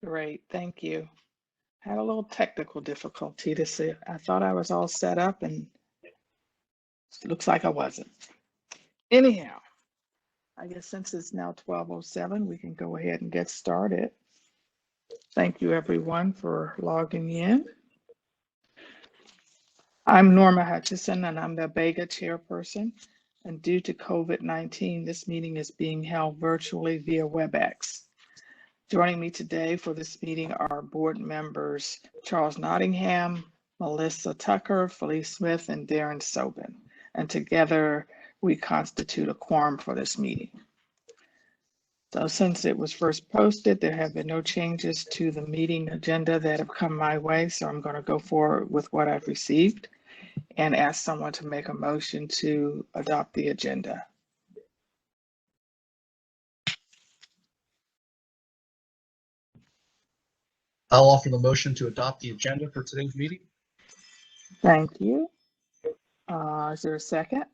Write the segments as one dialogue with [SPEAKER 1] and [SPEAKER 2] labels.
[SPEAKER 1] Great, thank you. Had a little technical difficulty to see. I thought I was all set up and it looks like I wasn't. Anyhow, I guess since it's now 12:07, we can go ahead and get started. Thank you everyone for logging in. I'm Norma Hutcheson and I'm the BEGA Chairperson. And due to COVID-19, this meeting is being held virtually via WebEx. Joining me today for this meeting are board members Charles Nottingham, Melissa Tucker, Felice Smith, and Darrin Sobin. And together we constitute a quorum for this meeting. So since it was first posted, there have been no changes to the meeting agenda that have come my way. So I'm going to go forward with what I've received and ask someone to make a motion to adopt the agenda.
[SPEAKER 2] I'll offer the motion to adopt the agenda for today's meeting.
[SPEAKER 1] Thank you. Is there a second?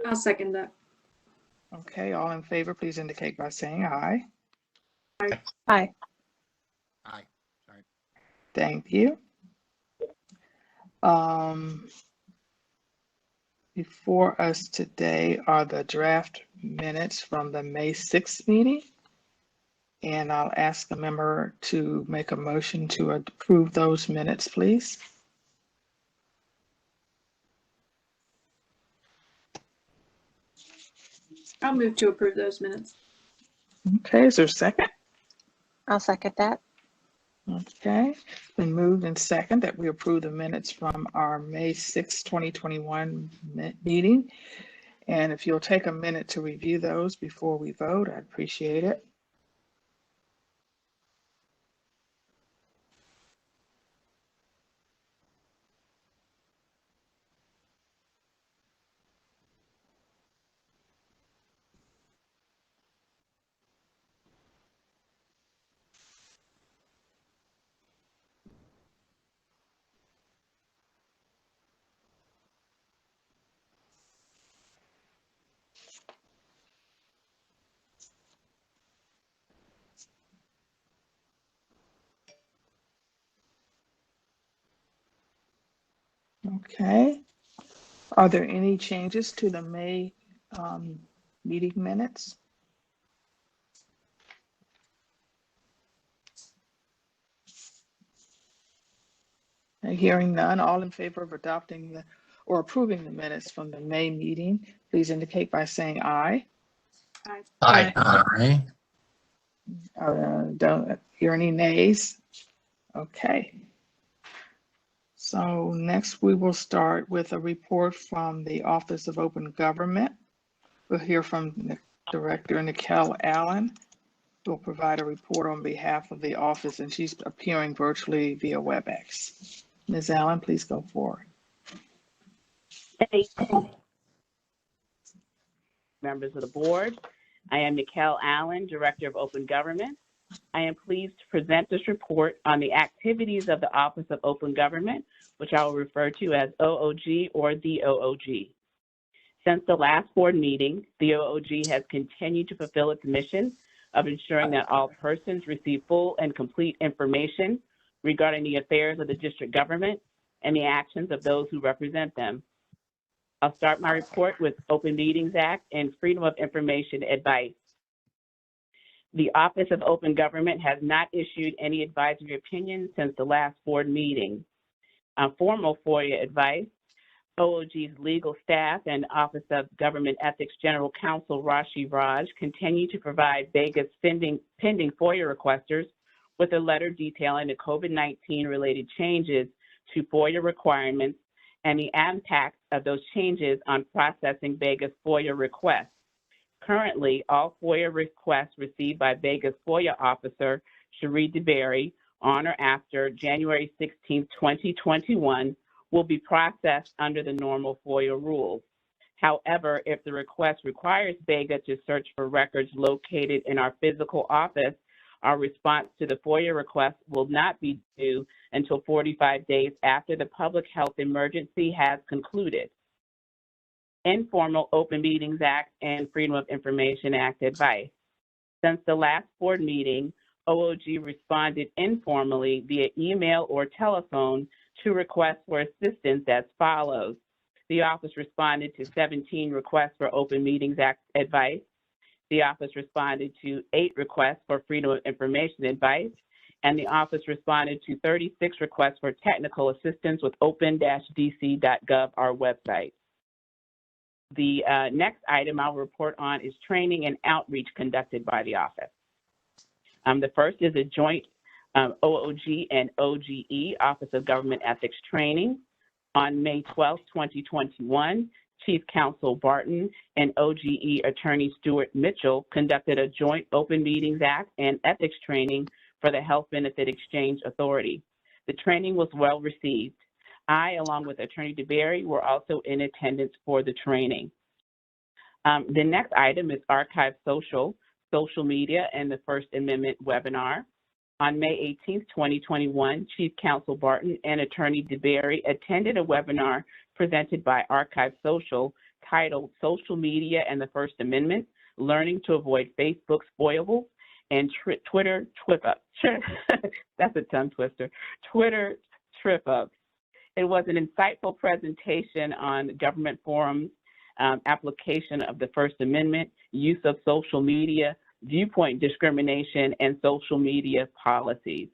[SPEAKER 3] I'll second that.
[SPEAKER 1] Okay, all in favor, please indicate by saying aye.
[SPEAKER 3] Aye.
[SPEAKER 4] Aye.
[SPEAKER 5] Aye. Sorry.
[SPEAKER 1] Thank you. Before us today are the draft minutes from the May 6th meeting. And I'll ask a member to make a motion to approve those minutes, please.
[SPEAKER 3] I'll move to approve those minutes.
[SPEAKER 1] Okay, is there a second?
[SPEAKER 4] I'll second that.
[SPEAKER 1] Okay, it's been moved and second that we approve the minutes from our May 6, 2021 meeting. And if you'll take a minute to review those before we vote, I'd appreciate it. Okay. Are there any changes to the May meeting minutes? Hearing none, all in favor of adopting or approving the minutes from the May meeting, please indicate by saying aye.
[SPEAKER 3] Aye.
[SPEAKER 2] Aye.
[SPEAKER 5] Aye.
[SPEAKER 1] Don't hear any nays. Okay. So next we will start with a report from the Office of Open Government. We'll hear from the Director Niquelle Allen, who will provide a report on behalf of the office, and she's appearing virtually via WebEx. Ms. Allen, please go forward.
[SPEAKER 6] Thank you. Members of the board, I am Niquelle Allen, Director of Open Government. I am pleased to present this report on the activities of the Office of Open Government, which I will refer to as OOG or the OOG. Since the last board meeting, the OOG has continued to fulfill its mission of ensuring that all persons receive full and complete information regarding the affairs of the district government and the actions of those who represent them. I'll start my report with Open Meetings Act and Freedom of Information advice. The Office of Open Government has not issued any advisory opinions since the last board meeting. Formal FOIA advice, OOG's legal staff and Office of Government Ethics General Counsel Rashi Raj continue to provide BEGA's pending FOIA requesters with a letter detailing the COVID-19 related changes to FOIA requirements and the impact of those changes on processing BEGA's FOIA requests. Currently, all FOIA requests received by BEGA's FOIA officer, Cherie DeBerry, on or after January 16, 2021, will be processed under the normal FOIA rules. However, if the request requires BEGA to search for records located in our physical office, our response to the FOIA request will not be due until 45 days after the Public Health Emergency has concluded. Informal Open Meetings Act and Freedom of Information Act advice. Since the last board meeting, OOG responded informally via email or telephone to requests for assistance as follows. The office responded to 17 requests for Open Meetings Act advice. The office responded to 8 requests for Freedom of Information advice, and the office responded to 36 requests for technical assistance with open-dc.gov, our website. The next item I'll report on is training and outreach conducted by the office. The first is a joint OOG and OGE, Office of Government Ethics Training. On May 12, 2021, Chief Counsel Barton and OGE Attorney Stuart Mitchell conducted a joint Open Meetings Act and ethics training for the Health Benefit Exchange Authority. The training was well received. I, along with Attorney DeBerry, were also in attendance for the training. The next item is Archive Social Media, and the First Amendment webinar. On May 18, 2021, Chief Counsel Barton and Attorney DeBerry attended a webinar presented by Archive Social titled Social Media and the First Amendment, Learning to Avoid Facebook's Foibles and Twitter Trip-Ups. That's a tongue twister. Twitter Trip-Ups. It was an insightful presentation on government forums, application of the First Amendment, use of social media, viewpoint discrimination, and social media policies.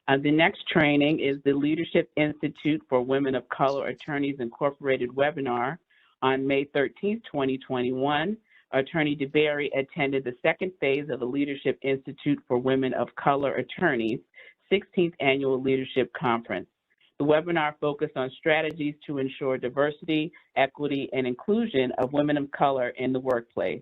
[SPEAKER 6] The next training is the Leadership Institute for Women of Color Attorneys Incorporated webinar. On May 13, 2021, Attorney DeBerry attended the second phase of the Leadership Institute for Women of Color Attorneys 16th Annual Leadership Conference. The webinar focused on strategies to ensure diversity, equity, and inclusion of women of color in the workplace.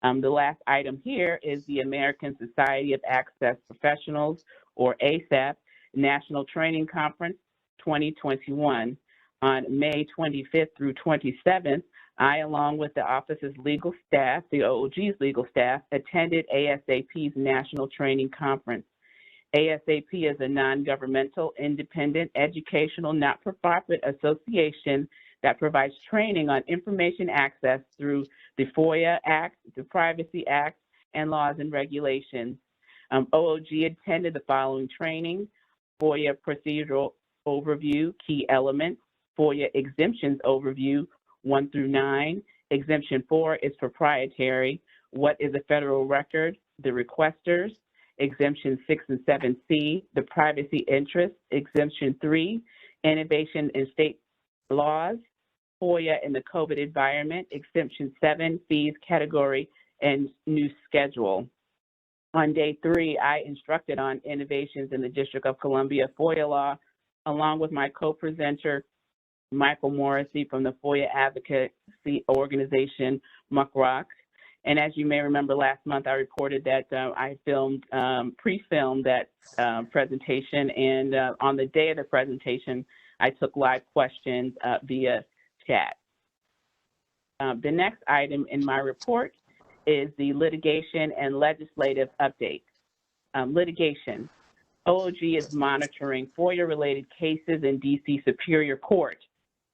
[SPEAKER 6] The last item here is the American Society of Access Professionals, or ASAP, National Training Conference 2021. On May 25th through 27th, I, along with the office's legal staff, the OOG's legal staff, attended ASAP's National Training Conference. ASAP is a non-governmental, independent, educational, not-for-profit association that provides training on information access through the Foia Act, the Privacy Act, and laws and regulations. OOG attended the following training: Foia Procedural Overview, Key Elements, Foia Exemptions Overview 1 through 9. Exemption 4 is proprietary. What is a federal record? The requesters. Exemption 6 and 7C, the privacy interest. Exemption 3, innovation in state laws. Foia in the COVID environment. Exemption 7, fees category and new schedule. On day 3, I instructed on innovations in the District of Columbia FOIA law, along with my co-presenter, Michael Morrissey from the FOIA advocacy organization, MUCROC. And as you may remember, last month I reported that I pre-filmed that presentation, and on the day of the presentation, I took live questions via chat. The next item in my report is the litigation and legislative update. Litigation. OOG is monitoring FOIA-related cases in DC Superior Court.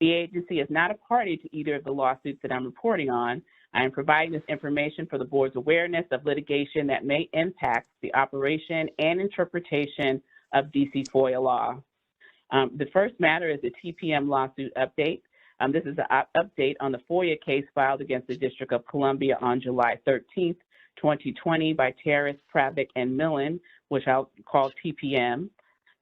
[SPEAKER 6] The agency is not a party to either of the lawsuits that I'm reporting on. I am providing this information for the board's awareness of litigation that may impact the operation and interpretation of DC FOIA law. The first matter is the TPM lawsuit update. This is an update on the FOIA case filed against the District of Columbia on July 13th, 2020 by Terrace, Pravick, and Millen, which I'll call TPM.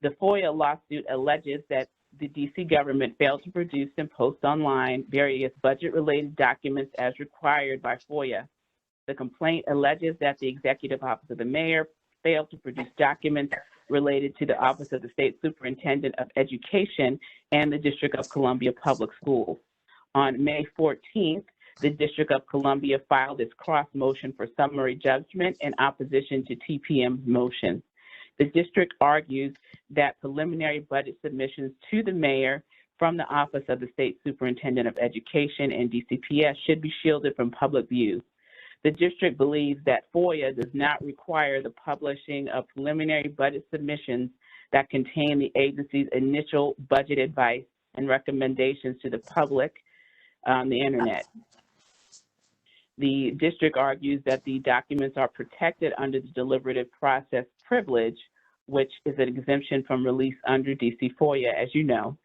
[SPEAKER 6] The FOIA lawsuit alleges that the DC government failed to produce and post online various budget-related documents as required by FOIA. The complaint alleges that the Executive Office of the Mayor failed to produce documents related to the Office of the State Superintendent of Education and the District of Columbia Public Schools. On May 14th, the District of Columbia filed its cross motion for summary judgment in opposition to TPM's motion. The district argues that preliminary budget submissions to the mayor from the Office of the State Superintendent of Education and DCPS should be shielded from public view. The district believes that FOIA does not require the publishing of preliminary budget submissions that contain the agency's initial budget advice and recommendations to the public on the internet. The district argues that the documents are protected under the deliberative process privilege, which is an exemption from release under DC Foia, as you know.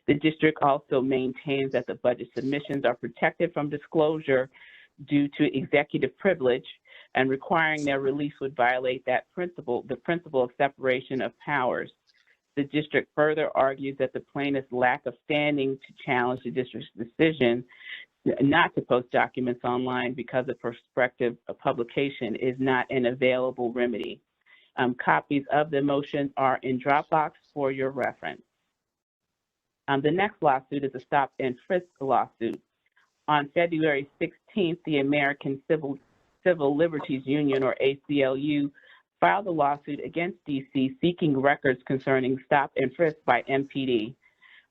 [SPEAKER 6] The district also maintains that the budget submissions are protected from disclosure due to executive privilege, and requiring their release would violate that principle, the principle of separation of powers. The district further argues that the plaintiff's lack of standing to challenge the district's decision not to post documents online because of prospective publication is not an available remedy. Copies of the motion are in Dropbox for your reference. The next lawsuit is a stop and frisk lawsuit. On February 16th, the American Civil Liberties Union, or ACLU, filed a lawsuit against DC seeking records concerning stop and frisk by MPD,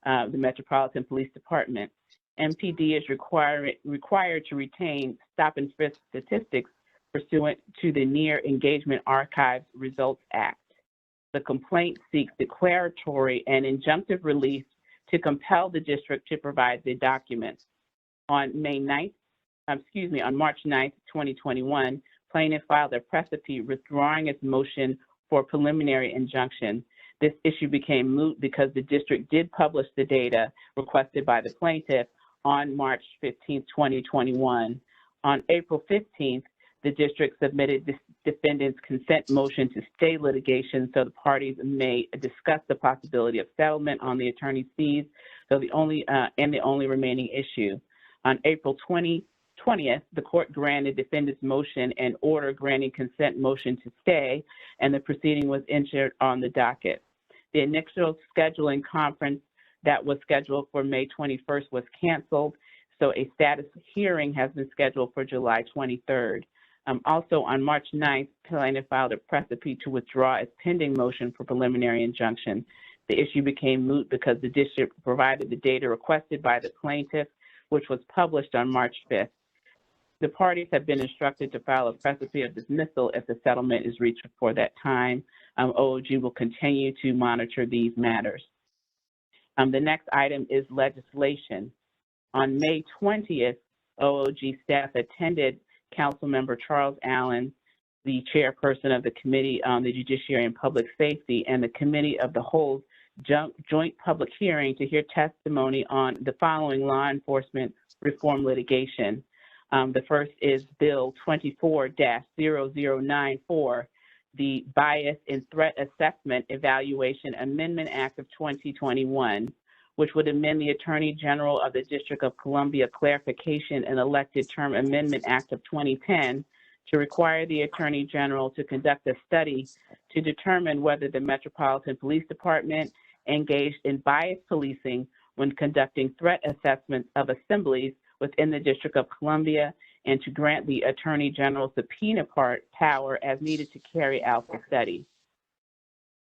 [SPEAKER 6] the Metropolitan Police Department. MPD is required to retain stop and frisk statistics pursuant to the Near Engagement Archives Results Act. The complaint seeks declaratory and injunctive relief to compel the district to provide the documents. On March 9th, 2021, plaintiff filed a precipice withdrawing its motion for preliminary injunction. This issue became moot because the district did publish the data requested by the plaintiff on March 15th, 2021. On April 15th, the district submitted the defendant's consent motion to stay litigation so the parties may discuss the possibility of settlement on the attorney's fees, so the only remaining issue. On April 20th, the court granted defendant's motion and order granting consent motion to stay, and the proceeding was entered on the docket. The initial scheduling conference that was scheduled for May 21st was canceled, so a status hearing has been scheduled for July 23rd. Also on March 9th, plaintiff filed a precipice to withdraw its pending motion for preliminary injunction. The issue became moot because the district provided the data requested by the plaintiff, which was published on March 5th. The parties have been instructed to file a precipice of dismissal if the settlement is reached before that time. OOG will continue to monitor these matters. The next item is legislation. On May 20th, OOG staff attended Councilmember Charles Allen, the chairperson of the Committee on the Judiciary and Public Safety, and the Committee of the Whole's joint public hearing to hear testimony on the following law enforcement reform litigation. The first is Bill 24-0094, the Bias in Threat Assessment Evaluation Amendment Act of 2021, which would amend the Attorney General of the District of Columbia Clarification and Elected Term Amendment Act of 2010 to require the Attorney General to conduct a study to determine whether the Metropolitan Police Department engaged in bias policing when conducting threat assessments of assemblies within the District of Columbia, and to grant the Attorney General subpoena power as needed to carry out the study.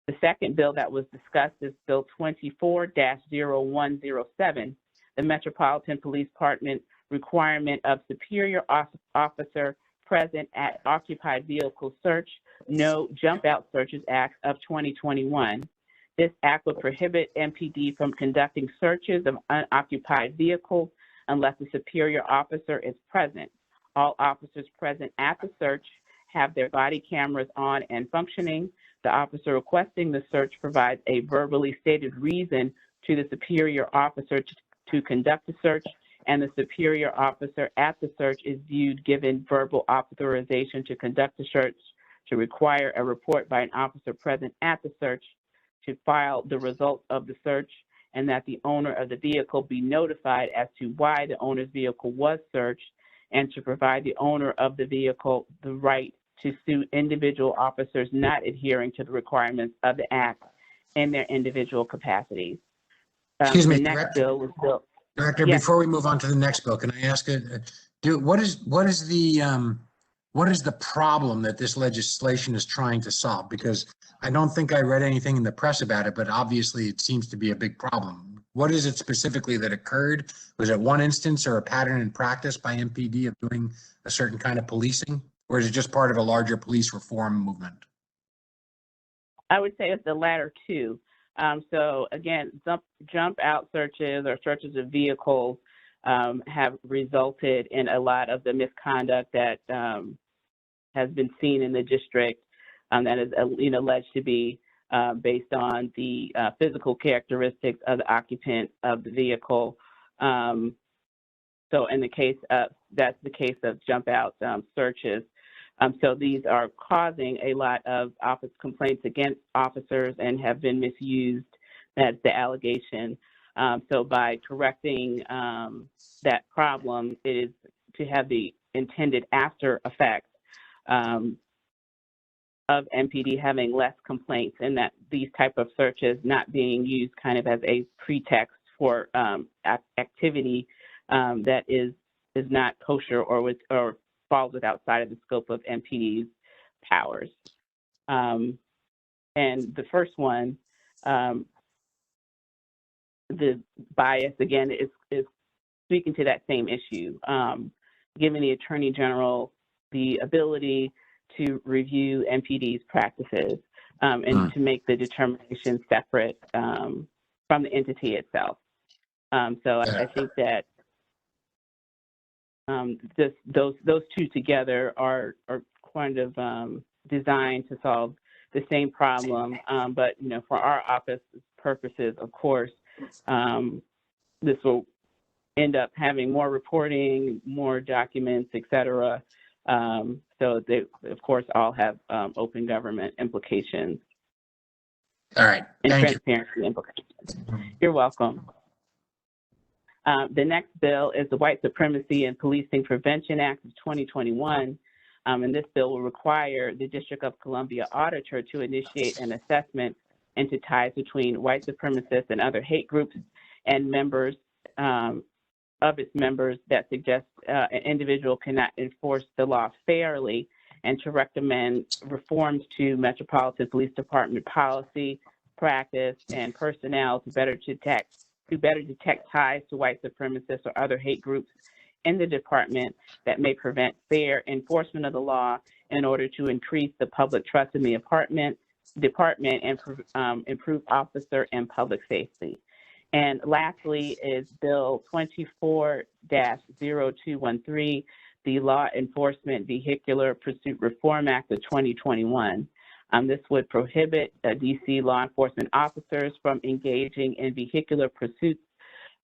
[SPEAKER 6] The second bill that was discussed is Bill 24-0107, the Metropolitan Police Department requirement of superior officer present at occupied vehicle search, no jump out searches Act of 2021. This act would prohibit MPD from conducting searches of unoccupied vehicles unless the superior officer is present. All officers present at the search have their body cameras on and functioning. The officer requesting the search provides a verbally stated reason to the superior officer to conduct the search, and the superior officer at the search is viewed given verbal authorization to conduct the search, to require a report by an officer present at the search, to file the results of the search, and that the owner of the vehicle be notified as to why the owner's vehicle was searched, and to provide the owner of the vehicle the right to sue individual officers not adhering to the requirements of the Act in their individual capacities.
[SPEAKER 7] Excuse me,
[SPEAKER 6] the next bill was Bill.
[SPEAKER 7] Director,
[SPEAKER 6] Yes.
[SPEAKER 7] before we move on to the next bill, can I ask what is the problem that this legislation is trying to solve? Because I don't think I read anything in the press about it, but obviously it seems to be a big problem. What is it specifically that occurred? Was it one instance or a pattern in practice by MPD of doing a certain kind of policing? Or is it just part of a larger police reform movement?
[SPEAKER 6] I would say it's the latter two. So again, jump out searches or searches of vehicles have resulted in a lot of the misconduct that has been seen in the district that is alleged to be based on the physical characteristics of the occupant of the vehicle. So in the case of, that's the case of jump out searches. So these are causing a lot of office complaints against officers and have been misused. That's the allegation. So by correcting that problem, it is to have the intended after effect of MPD having less complaints, and that these type of searches not being used kind of as a pretext for activity that is not kosher or falls outside of the scope of MPD's powers. And the first one, the bias, again, is speaking to that same issue, giving the Attorney General the ability to review MPD's practices and to make the determination separate from the entity itself. So I think that those two together are kind of designed to solve the same problem, but for our office purposes, of course, this will end up having more reporting, more documents, et cetera. So they, of course, all have open government implications.
[SPEAKER 7] All right,
[SPEAKER 6] and
[SPEAKER 7] thank you.
[SPEAKER 6] transparency implications. You're welcome. The next bill is the White Supremacy and Policing Prevention Act of 2021. And this bill will require the District of Columbia auditor to initiate an assessment into ties between white supremacists and other hate groups and members of its members that suggest an individual cannot enforce the law fairly, and to recommend reforms to Metropolitan Police Department policy, practice, and personnel to better detect ties to white supremacists or other hate groups in the department that may prevent fair enforcement of the law in order to increase the public trust in the department and improve officer and public safety. And lastly is Bill 24-0213, the Law Enforcement Vehicular Pursuit Reform Act of 2021. This would prohibit DC law enforcement officers from engaging in vehicular pursuits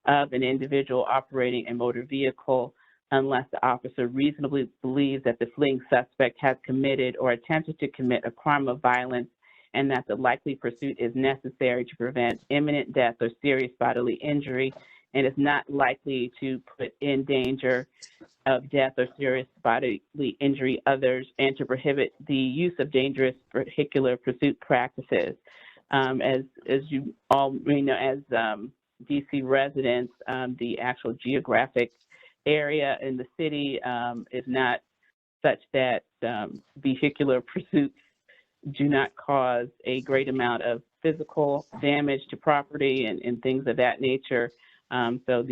[SPEAKER 6] of an individual operating a motor vehicle unless the officer reasonably believes that the fleeing suspect has committed or attempted to commit a crime of violence, and that the likely pursuit is necessary to prevent imminent death or serious bodily injury, and is not likely to put in danger of death or serious bodily injury others, and to prohibit the use of dangerous vehicular pursuit practices. As you all may know, as DC residents, the actual geographic area in the city is not such that vehicular pursuits do not cause a great amount of physical damage to property and things of that nature. So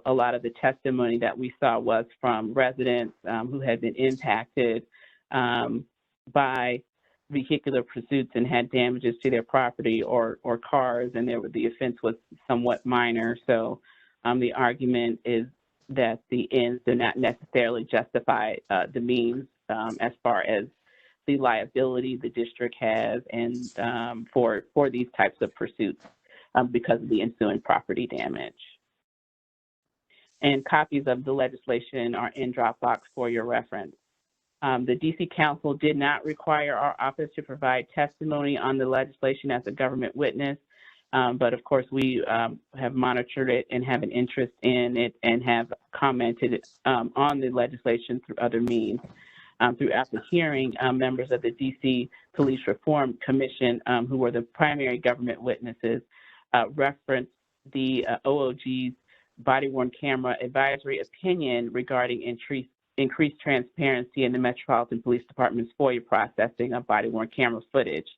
[SPEAKER 6] a lot of the testimony that we saw was from residents who had been impacted by vehicular pursuits and had damages to their property or cars, and the offense was somewhat minor. So the argument is that the ends do not necessarily justify the means as far as the liability the district has and for these types of pursuits because of the ensuing property damage. And copies of the legislation are in Dropbox for your reference. The DC Council did not require our office to provide testimony on the legislation as a government witness, but of course we have monitored it and have an interest in it and have commented on the legislation through other means. Throughout the hearing, members of the DC Police Reform Commission, who were the primary government witnesses, referenced the OOG's body-worn camera advisory opinion regarding increased transparency in the Metropolitan Police Department's Foia processing of body-worn camera footage.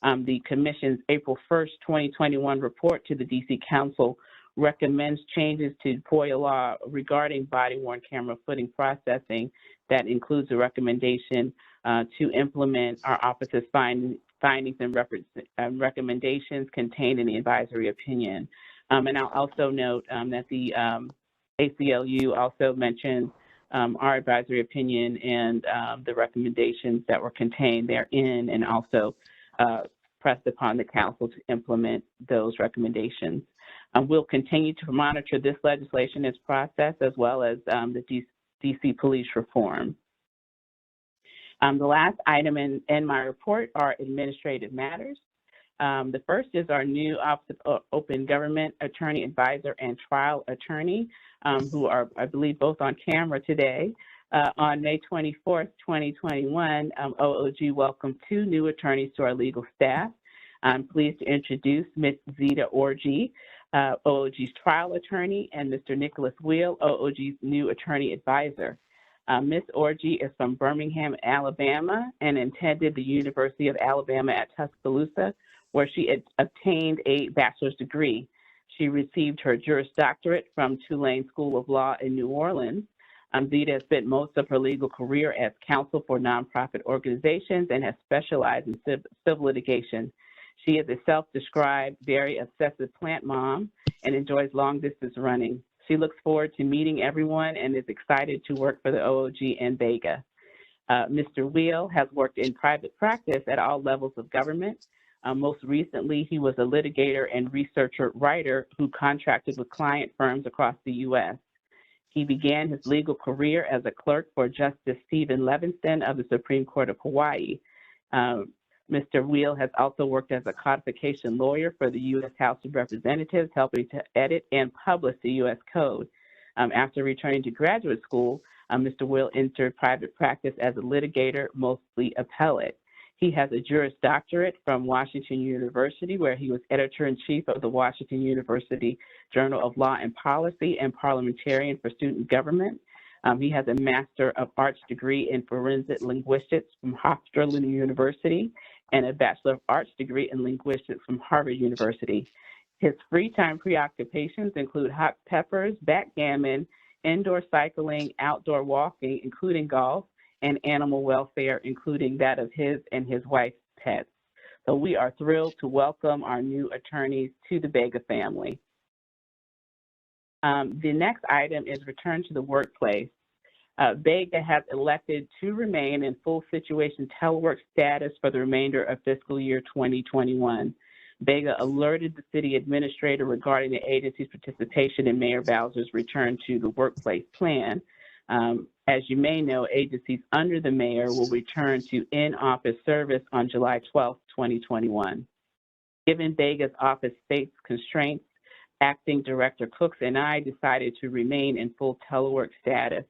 [SPEAKER 6] The Commission's April 1st, 2021 report to the DC Council recommends changes to Foia law regarding body-worn camera footage processing that includes a recommendation to implement our office's findings and recommendations contained in the advisory opinion. And I'll also note that the ACLU also mentioned our advisory opinion and the recommendations that were contained therein, and also pressed upon the council to implement those recommendations. We'll continue to monitor this legislation as processed, as well as the DC police reform. The last item in my report are administrative matters. The first is our new Office of Open Government Attorney Advisor and Trial Attorney, who are, I believe, both on camera today. On May 24th, 2021, OOG welcomed 2 new attorneys to our legal staff. I'm pleased to introduce Ms. Zita Orji, OOG's trial attorney, and Mr. Nicholas Wheel, OOG's new attorney advisor. Ms. Orji is from Birmingham, Alabama, and attended the University of Alabama at Tuscaloosa, where she obtained a bachelor's degree. She received her Juris Doctorate from Tulane School of Law in New Orleans. Zita has spent most of her legal career as counsel for nonprofit organizations and has specialized in civil litigation. She is a self-described, very obsessive plant mom and enjoys long-distance running. She looks forward to meeting everyone and is excited to work for the OOG and BEGA. Mr. Wheel has worked in private practice at all levels of government. Most recently, he was a litigator and researcher writer who contracted with client firms across the U.S. He began his legal career as a clerk for Justice Stephen Levingston of the Supreme Court of Hawaii. Mr. Wheel has also worked as a codification lawyer for the U.S. House of Representatives, helping to edit and publish the U.S. Code. After returning to graduate school, Mr. Wheel entered private practice as a litigator, mostly appellate. He has a Juris Doctorate from Washington University, where he was editor-in-chief of the Washington University Journal of Law and Policy and parliamentarian for student government. He has a Master of Arts degree in forensic linguistics from Hofstra University and a Bachelor of Arts degree in linguistics from Harvard University. His free time preoccupations include hot peppers, backgammon, indoor cycling, outdoor walking, including golf, and animal welfare, including that of his and his wife's pets. So we are thrilled to welcome our new attorneys to the BEGA family. The next item is return to the workplace. BEGA has elected to remain in full situation telework status for the remainder of fiscal year 2021. BEGA alerted the city administrator regarding the agency's participation in Mayor Bowser's return to the workplace plan. As you may know, agencies under the mayor will return to in-office service on July 12, 2021. Given BEGA's office space constraints, Acting Director Cooks and I decided to remain in full telework status.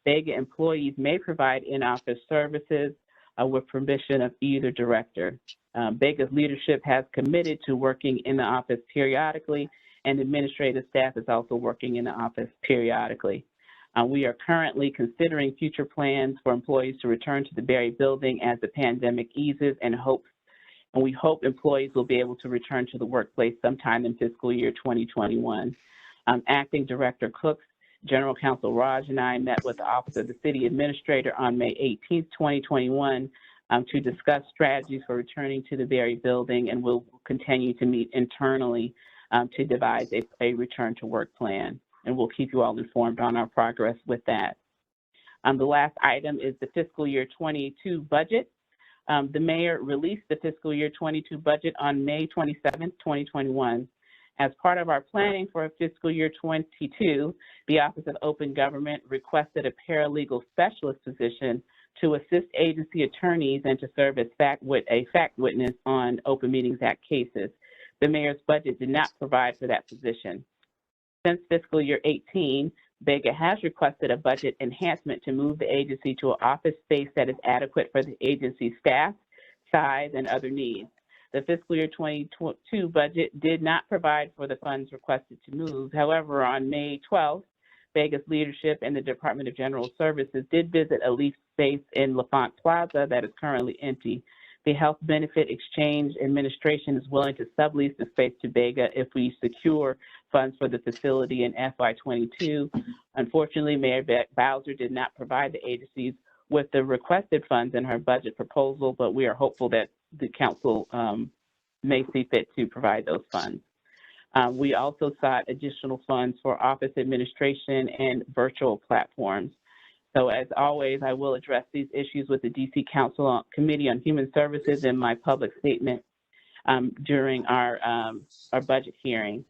[SPEAKER 6] BEGA employees may provide in-office services with permission of either director. BEGA's leadership has committed to working in the office periodically, and administrative staff is also working in the office periodically. We are currently considering future plans for employees to return to the Berry building as the pandemic eases, and we hope employees will be able to return to the workplace sometime in fiscal year 2021. Acting Director Cooks, General Counsel Raj, and I met with the Office of the City Administrator on May 18, 2021 to discuss strategies for returning to the Berry building, and we'll continue to meet internally to devise a return to work plan. And we'll keep you all informed on our progress with that. The last item is the fiscal year 22 budget. The mayor released the fiscal year 22 budget on May 27, 2021. As part of our planning for fiscal year 22, the Office of Open Government requested a paralegal specialist position to assist agency attorneys and to serve as a fact witness on Open Meetings Act cases. The mayor's budget did not provide for that position. Since fiscal year 18, BEGA has requested a budget enhancement to move the agency to an office space that is adequate for the agency's staff, size, and other needs. The fiscal year 22 budget did not provide for the funds requested to move. However, on May 12th, BEGA's leadership and the Department of General Services did visit a leased space in L'Enfant Plaza that is currently empty. The Health Benefit Exchange Administration is willing to sublease the space to BEGA if we secure funds for the facility in FY22. Unfortunately, Mayor Bowser did not provide the agencies with the requested funds in her budget proposal, but we are hopeful that the council may see fit to provide those funds. We also sought additional funds for office administration and virtual platforms. So as always, I will address these issues with the DC Council Committee on Human Services in my public statement during our budget hearing.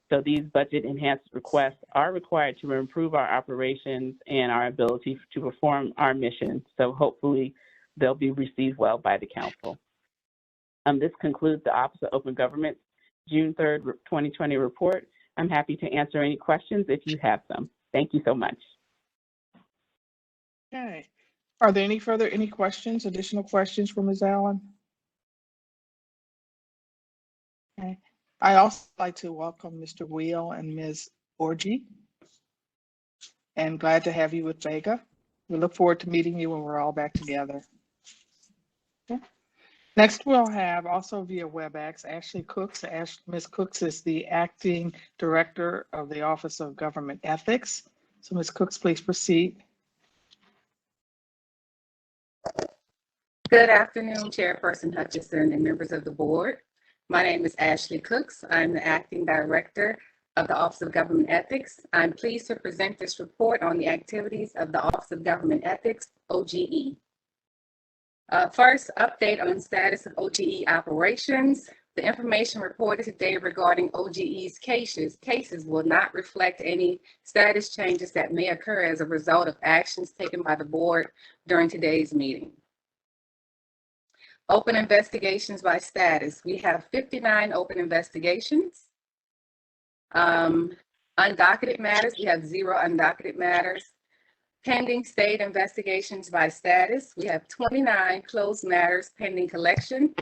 [SPEAKER 6] So these budget enhanced requests are required to improve our operations and our ability to perform our mission. So hopefully they'll be received well by the council. This concludes the Office of Open Government's June 3rd, 2020 report. I'm happy to answer any questions if you have some. Thank you so much.
[SPEAKER 1] Okay. Are there any questions, additional questions for Ms. Allen? Okay. I also like to welcome Mr. Wheel and Ms. Orji, and glad to have you with BEGA. We look forward to meeting you when we're all back together. Okay. Next, we'll have also via WebEx, Ashley Cooks. Ms. Cooks is the Acting Director of the Office of Government Ethics. So Ms. Cooks, please proceed.
[SPEAKER 8] Good afternoon, Chairperson Hutcheson and members of the board. My name is Ashley Cooks. I'm the Acting Director of the Office of Government Ethics. I'm pleased to present this report on the activities of the Office of Government Ethics, OGE. First, update on status of OGE operations. The information reported today regarding OGE's cases will not reflect any status changes that may occur as a result of actions taken by the board during today's meeting. Open investigations by status. We have 59 open investigations. Undocketed matters, we have 0 undocketed matters. Pending state investigations by status, we have 29 closed matters pending collection.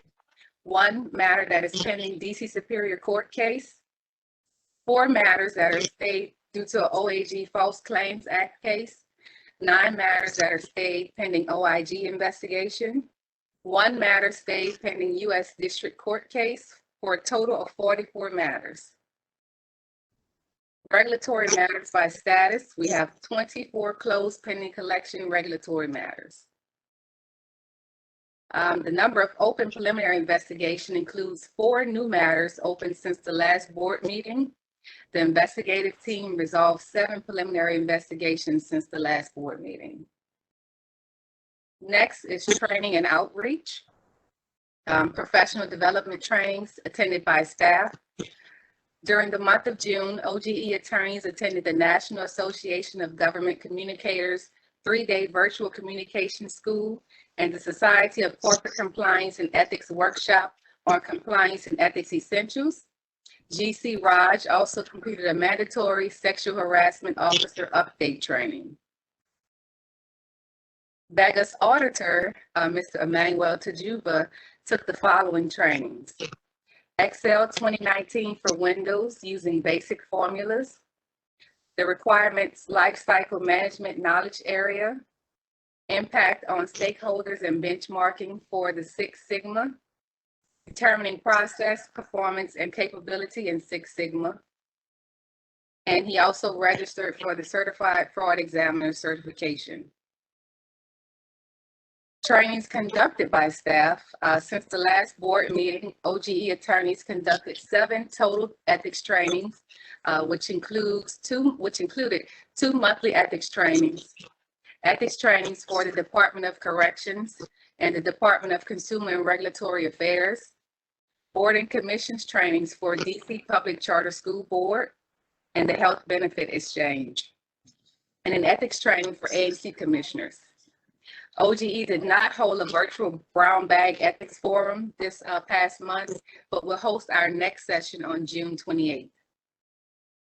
[SPEAKER 8] 1 matter that is pending DC Superior Court case. 4 matters that are stayed due to an OAG False Claims Act case. 9 matters that are stayed pending OIG investigation. 1 matter stayed pending U.S. District Court case for a total of 44 matters. Regulatory matters by status, we have 24 closed pending collection regulatory matters. The number of open preliminary investigation includes 4 new matters open since the last board meeting. The investigative team resolved 7 preliminary investigations since the last board meeting. Next is training and outreach. Professional development trainings attended by staff. During the month of June, OGE attorneys attended the National Association of Government Communicators 3-day virtual communication school and the Society of Corporate Compliance and Ethics workshop on compliance and ethics essentials. GC Raj also completed a mandatory sexual harassment officer update training. BEGA's auditor, Mr. Emmanuel Tajuba, took the following trainings. Excel 2019 for Windows using basic formulas. The requirements lifecycle management knowledge area. Impact on stakeholders and benchmarking for the Six Sigma. Determining process, performance, and capability in Six Sigma. And he also registered for the Certified Fraud Examiner certification. Trainings conducted by staff. Since the last board meeting, OGE attorneys conducted 7 total ethics trainings, which included 2 monthly ethics trainings. Ethics trainings for the Department of Corrections and the Department of Consumer and Regulatory Affairs. Board and commissions trainings for DC Public Charter School Board and the Health Benefit Exchange. And an ethics training for ANC commissioners. OGE did not hold a virtual brown bag ethics forum this past month, but will host our next session on June 28th.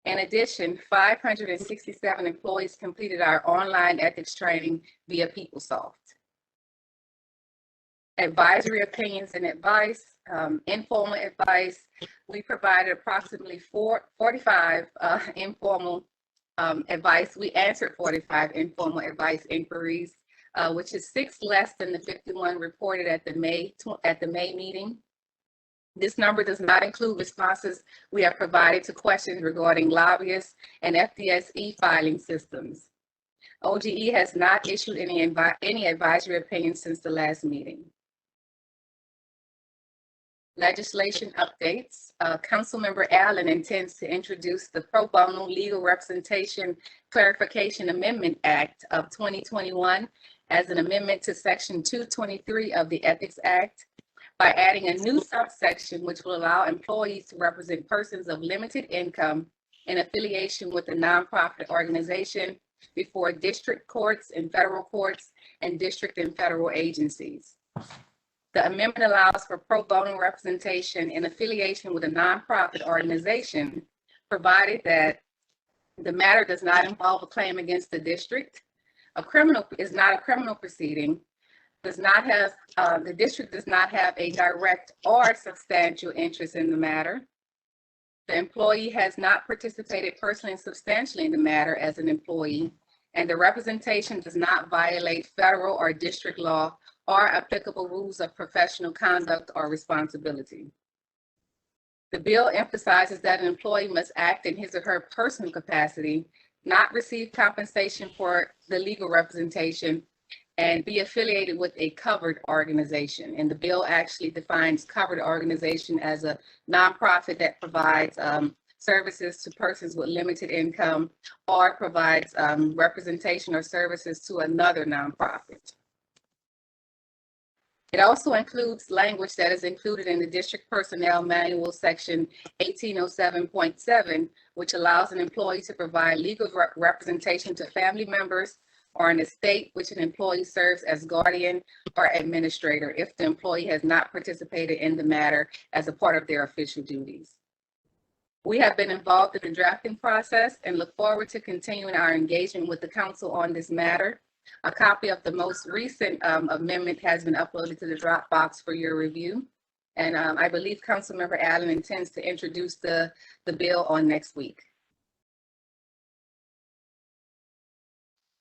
[SPEAKER 8] In addition, 567 employees completed our online ethics training via PeopleSoft. Advisory opinions and advice, informal advice. We provided approximately 45 informal advice. We answered 45 informal advice inquiries, which is 6 less than the 51 reported at the May meeting. This number does not include responses we have provided to questions regarding lobbyists and FDS e-filing systems. OGE has not issued any advisory opinions since the last meeting. Legislation updates. Councilmember Allen intends to introduce the Pro Bono Legal Representation Clarification Amendment Act of 2021 as an amendment to Section 223 of the Ethics Act by adding a new subsection which will allow employees to represent persons of limited income in affiliation with a nonprofit organization before district courts and federal courts and district and federal agencies. The amendment allows for pro bono representation in affiliation with a nonprofit organization, provided that the matter does not involve a claim against the district, is not a criminal proceeding, the district does not have a direct or substantial interest in the matter. The employee has not participated personally and substantially in the matter as an employee, and the representation does not violate federal or district law or applicable rules of professional conduct or responsibility. The bill emphasizes that an employee must act in his or her personal capacity, not receive compensation for the legal representation, and be affiliated with a covered organization. And the bill actually defines covered organization as a nonprofit that provides services to persons with limited income or provides representation or services to another nonprofit. It also includes language that is included in the District Personnel Manual, Section 1807.7, which allows an employee to provide legal representation to family members or an estate which an employee serves as guardian or administrator if the employee has not participated in the matter as a part of their official duties. We have been involved in the drafting process and look forward to continuing our engagement with the council on this matter. A copy of the most recent amendment has been uploaded to the Dropbox for your review. And I believe Councilmember Allen intends to introduce the bill on next week.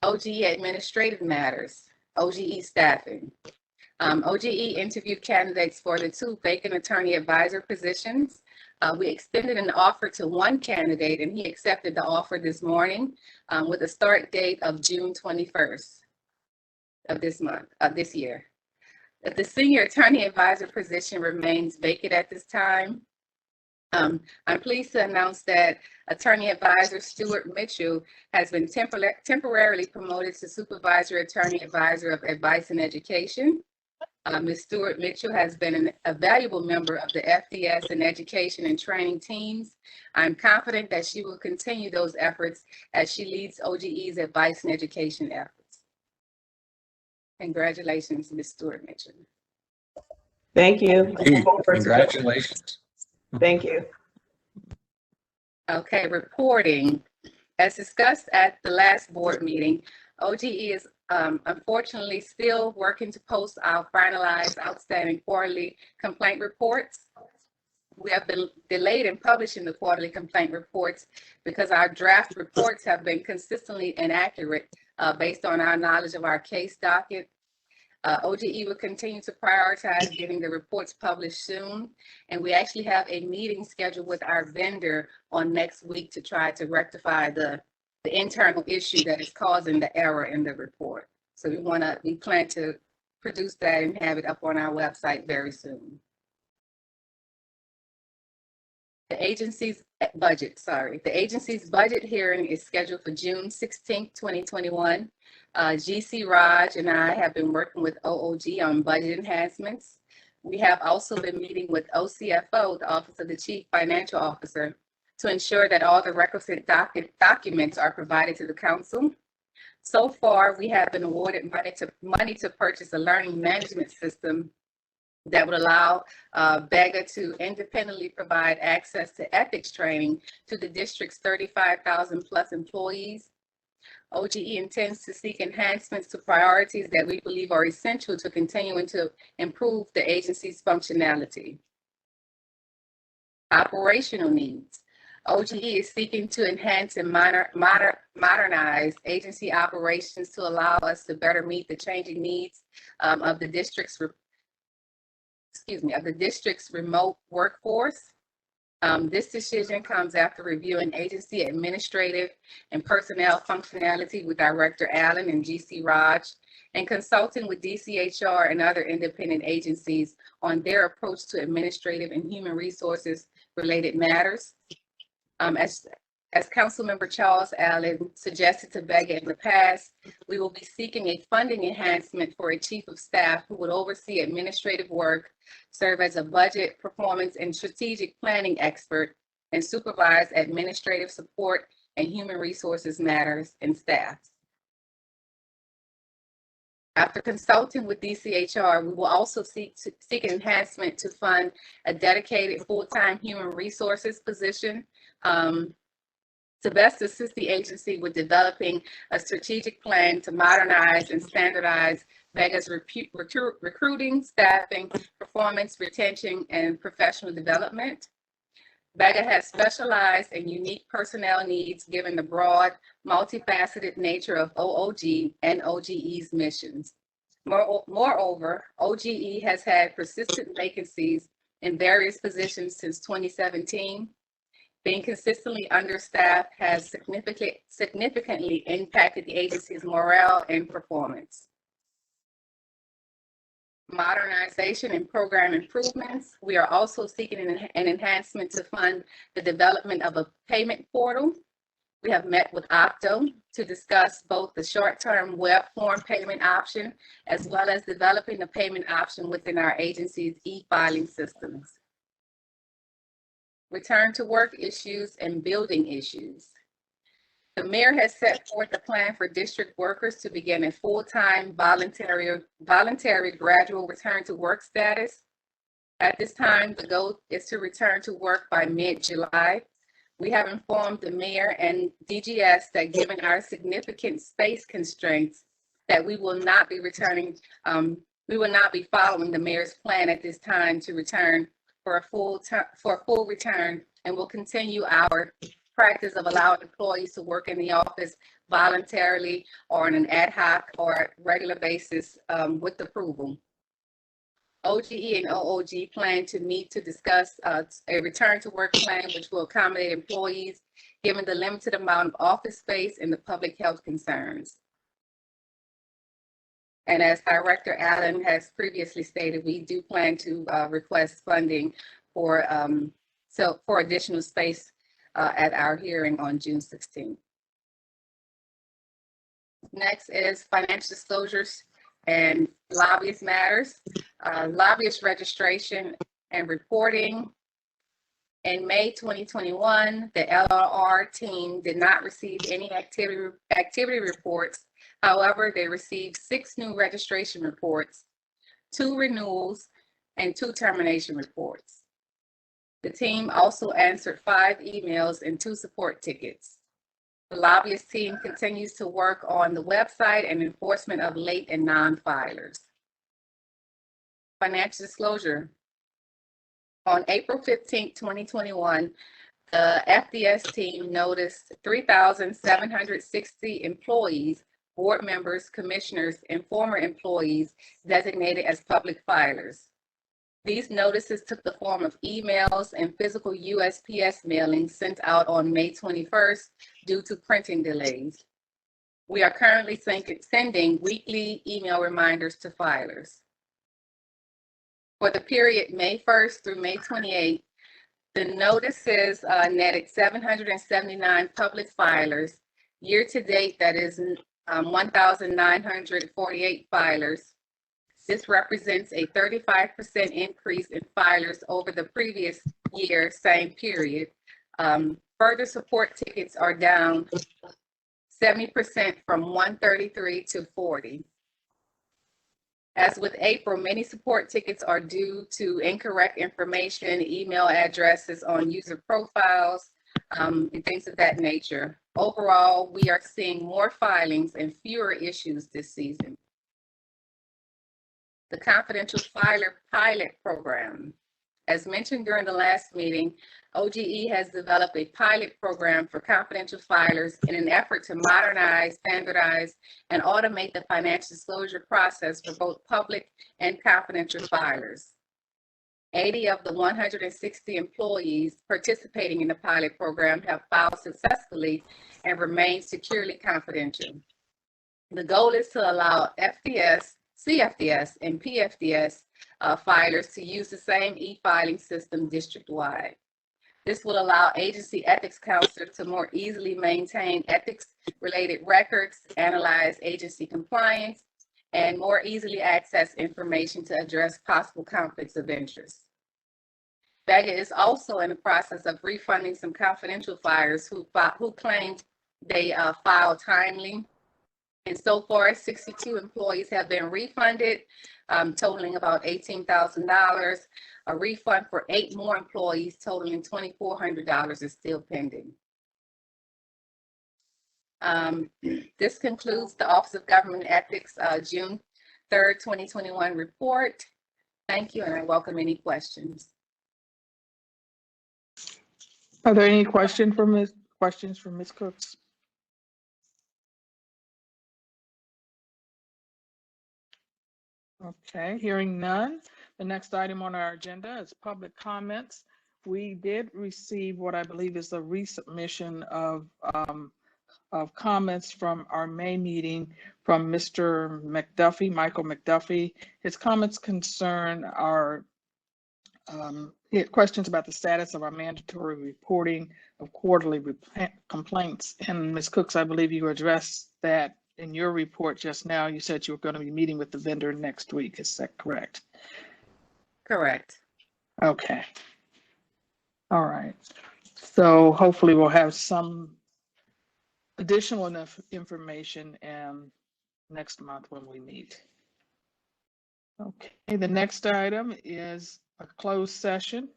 [SPEAKER 8] OGE Administrative Matters, OGE Staffing. OGE interviewed candidates for the 2 vacant attorney advisor positions. We extended an offer to 1 candidate and he accepted the offer this morning with a start date of June 21st of this year. The senior attorney advisor position remains vacant at this time. I'm pleased to announce that attorney advisor Stuart Mitchell has been temporarily promoted to supervisory attorney advisor of advice and education. Ms. Stuart Mitchell has been a valuable member of the FDS and education and training teams. I'm confident that she will continue those efforts as she leads OGE's advice and education efforts. Congratulations, Ms. Stuart Mitchell.
[SPEAKER 9] Thank you.
[SPEAKER 7] Congratulations.
[SPEAKER 9] Thank you.
[SPEAKER 8] Okay, reporting. As discussed at the last board meeting, OGE is unfortunately still working to post our finalized outstanding quarterly complaint reports. We have been delayed in publishing the quarterly complaint reports because our draft reports have been consistently inaccurate based on our knowledge of our case docket. OGE will continue to prioritize getting the reports published soon. And we actually have a meeting scheduled with our vendor on next week to try to rectify the internal issue that is causing the error in the report. So we plan to produce that and have it up on our website very soon. The agency's budget hearing is scheduled for June 16th, 2021. GC Raj and I have been working with OOG on budget enhancements. We have also been meeting with OCFO, the Office of the Chief Financial Officer, to ensure that all the requisite documents are provided to the council. So far, we have been awarded money to purchase a learning management system that would allow BEGA to independently provide access to ethics training to the district's 35,000 plus employees. OGE intends to seek enhancements to priorities that we believe are essential to continuing to improve the agency's functionality. Operational needs. OGE is seeking to enhance and modernize agency operations to allow us to better meet the changing needs of the district's remote workforce. This decision comes after reviewing agency administrative and personnel functionality with Director Allen and GC Raj, and consulting with DCHR and other independent agencies on their approach to administrative and human resources related matters. As Councilmember Charles Allen suggested to BEGA in the past, we will be seeking a funding enhancement for a chief of staff who would oversee administrative work, serve as a budget, performance, and strategic planning expert, and supervise administrative support and human resources matters and staff. After consulting with DCHR, we will also seek enhancement to fund a dedicated full-time human resources position to best assist the agency with developing a strategic plan to modernize and standardize BEGA's recruiting, staffing, performance, retention, and professional development. BEGA has specialized and unique personnel needs given the broad, multifaceted nature of OOG and OGE's missions. Moreover, OGE has had persistent vacancies in various positions since 2017. Being consistently understaffed has significantly impacted the agency's morale and performance. Modernization and program improvements. We are also seeking an enhancement to fund the development of a payment portal. We have met with Opto to discuss both the short-term web form payment option as well as developing the payment option within our agency's e-filing systems. Return to work issues and building issues. The mayor has set forth a plan for district workers to begin a full-time voluntary gradual return to work status. At this time, the goal is to return to work by mid-July. We have informed the mayor and DGS that given our significant space constraints, that we will not be following the mayor's plan at this time to return for a full return, and will continue our practice of allowing employees to work in the office voluntarily or on an ad hoc or regular basis with approval. OGE and OOG plan to meet to discuss a return to work plan which will accommodate employees given the limited amount of office space and the public health concerns. And as Director Allen has previously stated, we do plan to request funding for additional space at our hearing on June 16th. Next is financial disclosures and lobbyist matters. Lobbyist registration and reporting. In May 2021, the LRR team did not receive any activity reports. However, they received 6 new registration reports, 2 renewals, and 2 termination reports. The team also answered 5 emails and 2 support tickets. The lobbyist team continues to work on the website and enforcement of late and non-filers. Financial disclosure. On April 15, 2021, the FDS team noticed 3,760 employees, board members, commissioners, and former employees designated as public filers. These notices took the form of emails and physical USPS mailings sent out on May 21st due to printing delays. We are currently sending weekly email reminders to filers. For the period May 1st through May 28th, the notices netted 779 public filers. Year to date, that is 1,948 filers. This represents a 35% increase in filers over the previous year, same period. Further support tickets are down 70% from 133 to 40. As with April, many support tickets are due to incorrect information, email addresses on user profiles, and things of that nature. Overall, we are seeing more filings and fewer issues this season. The Confidential Filer Pilot Program. As mentioned during the last meeting, OGE has developed a pilot program for confidential filers in an effort to modernize, standardize, and automate the financial disclosure process for both public and confidential filers. 80 of the 160 employees participating in the pilot program have filed successfully and remain securely confidential. The goal is to allow FDS, CFDS, and PFDS filers to use the same e-filing system district-wide. This will allow agency ethics counselors to more easily maintain ethics-related records, analyze agency compliance, and more easily access information to address possible conflicts of interest. BEGA is also in the process of refunding some confidential filers who claimed they filed timely. And so far, 62 employees have been refunded, totaling about $18,000. A refund for 8 more employees totaling $2,400 is still pending. This concludes the Office of Government Ethics June 3rd, 2021 report. Thank you, and I welcome any questions.
[SPEAKER 1] Are there any questions from Ms. Cooks? Okay, hearing none. The next item on our agenda is public comments. We did receive what I believe is a resubmission of comments from our May meeting from Mr. McDuffie, Michael McDuffie. His comments concern our he had questions about the status of our mandatory reporting of quarterly complaints. And Ms. Cooks, I believe you addressed that in your report just now. You said you were going to be meeting with the vendor next week. Is that correct?
[SPEAKER 8] Correct.
[SPEAKER 1] Okay. All right. So hopefully we'll have some additional enough information next month when we meet. Okay, the next item is a closed session.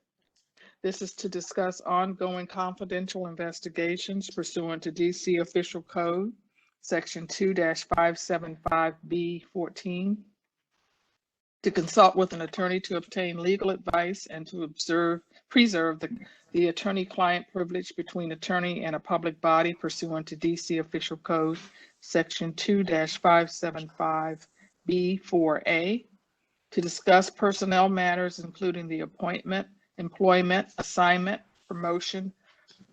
[SPEAKER 1] This is to discuss ongoing confidential investigations pursuant to DC Official Code, Section 2-575B14, to consult with an attorney to obtain legal advice and to preserve the attorney-client privilege between attorney and a public body pursuant to DC Official Code, Section 2-575B4A, to discuss personnel matters including the appointment, employment, assignment, promotion,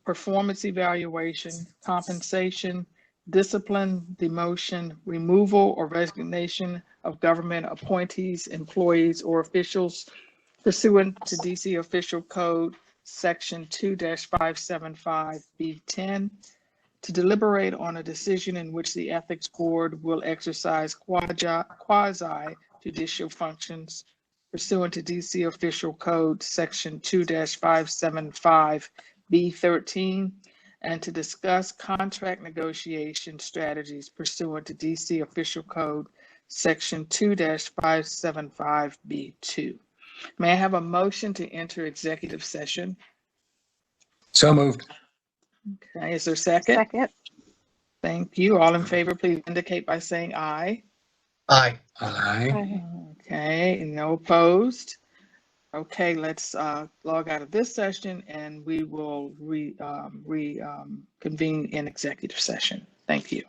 [SPEAKER 1] performance evaluation, compensation, discipline, demotion, removal, or resignation of government appointees, employees, or officials pursuant to DC Official Code Section 2-575B10, to deliberate on a decision in which the Ethics Board will exercise quasi-judicial functions pursuant to DC Official Code Section 2-575B13, and to discuss contract negotiation strategies pursuant to DC Official Code Section 2-575B2. May I have a motion to enter executive session?
[SPEAKER 7] So moved.
[SPEAKER 1] Okay, is there a second?
[SPEAKER 4] Second.
[SPEAKER 1] Thank you. All in favor, please indicate by saying aye.
[SPEAKER 2] Aye.
[SPEAKER 7] Aye.
[SPEAKER 1] Okay, and no opposed. Okay, let's log out of this session and we will convene in executive session. Thank you.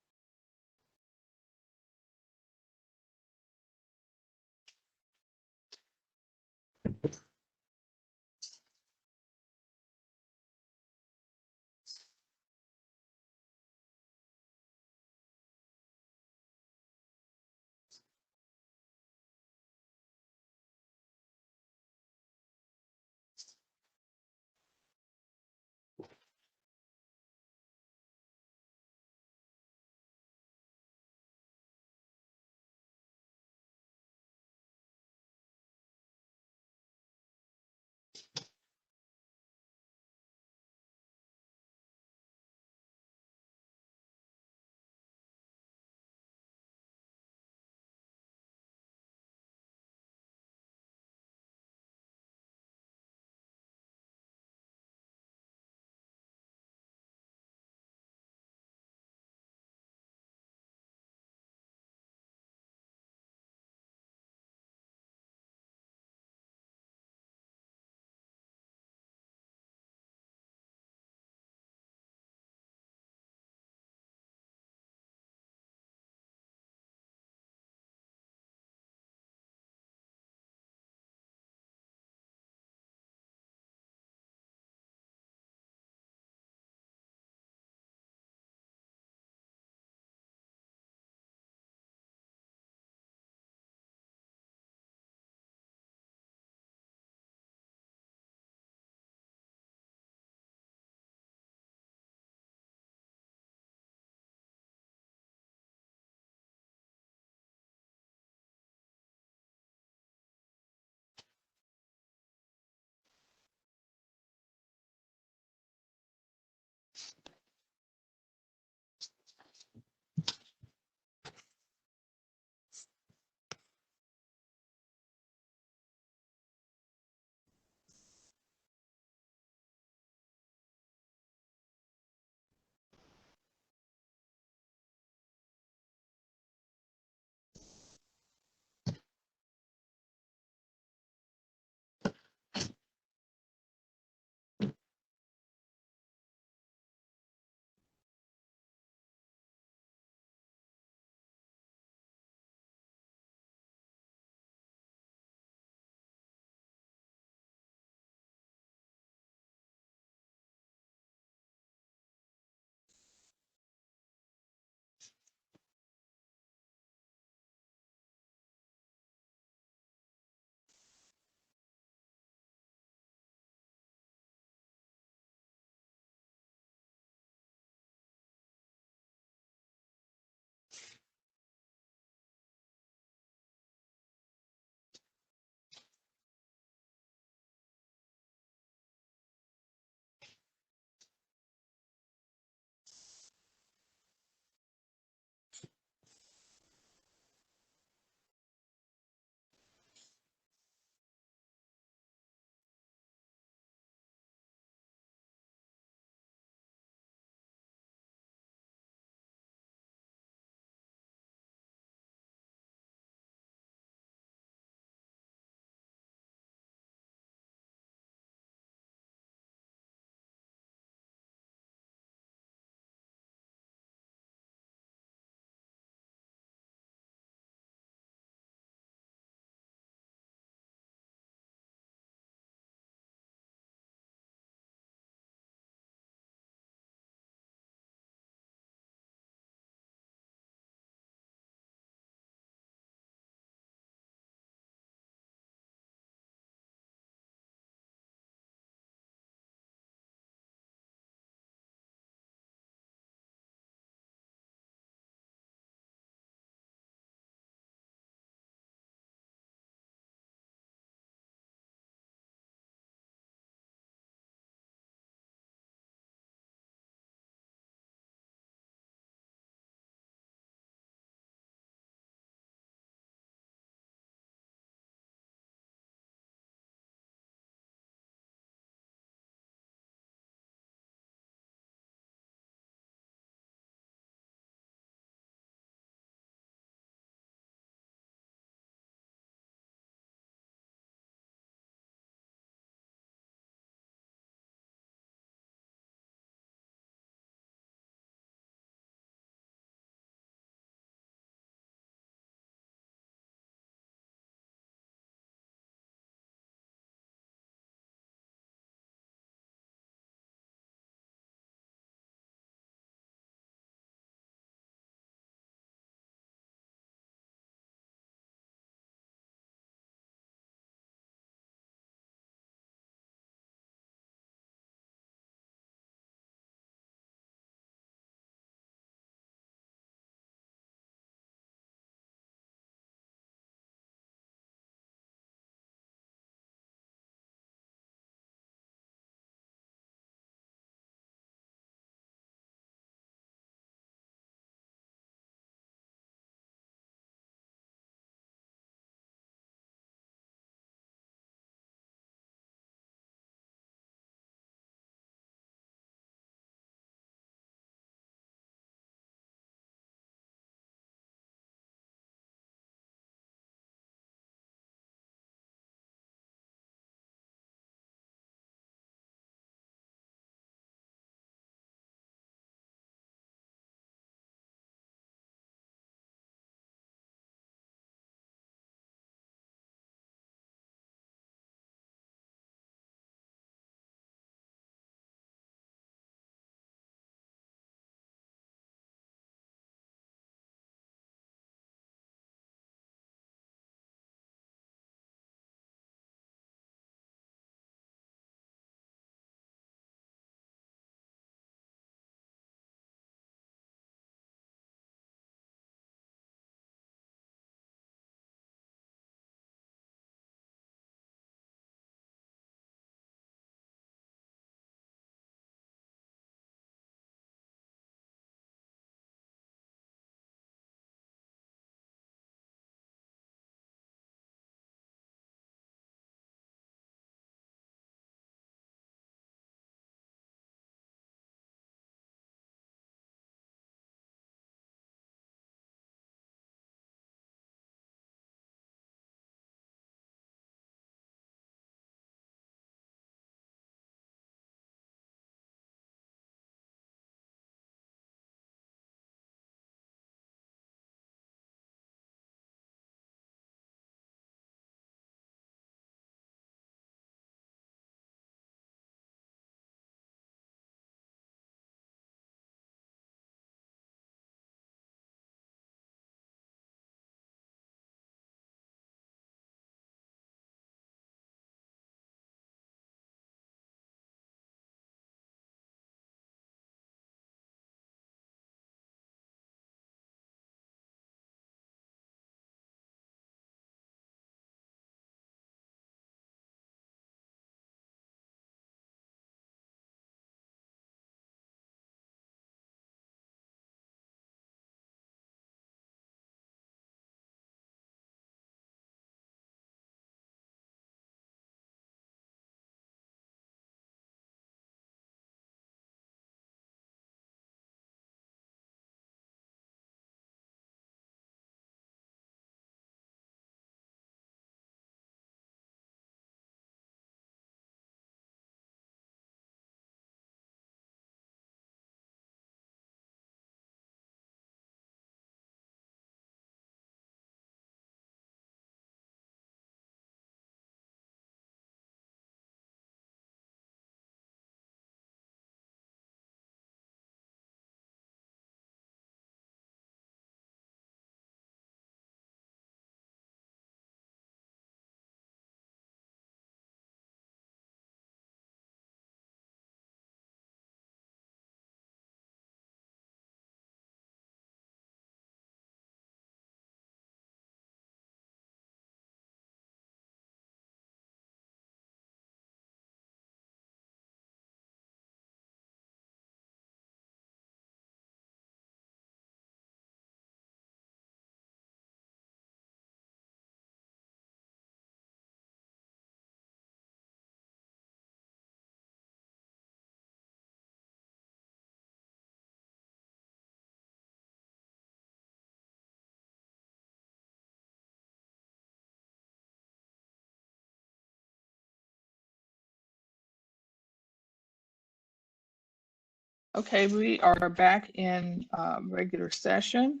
[SPEAKER 1] Okay, we are back in regular session,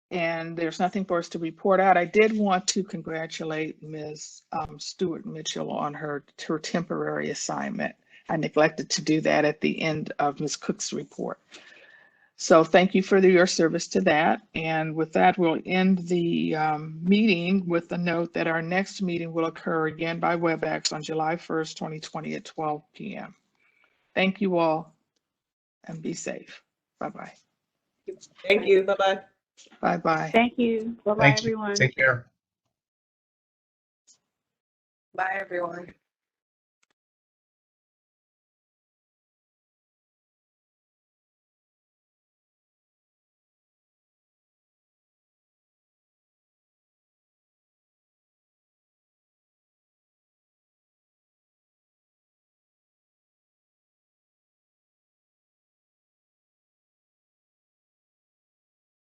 [SPEAKER 1] and there's nothing for us to report out. I did want to congratulate Ms. Stewart Mitchell on her temporary assignment. I neglected to do that at the end of Ms. Cook's report. So thank you for your service to that. And with that, we'll end the meeting with the note that our next meeting will occur again by WebEx on July 1st, 2020 at 12 p.m. Thank you all, and be safe. Bye-bye.
[SPEAKER 9] Thank you. Bye-bye.
[SPEAKER 1] Bye-bye.
[SPEAKER 6] Thank you. Bye-bye,
[SPEAKER 2] Thank you.
[SPEAKER 6] everyone.
[SPEAKER 2] Take care.
[SPEAKER 8] Bye, everyone.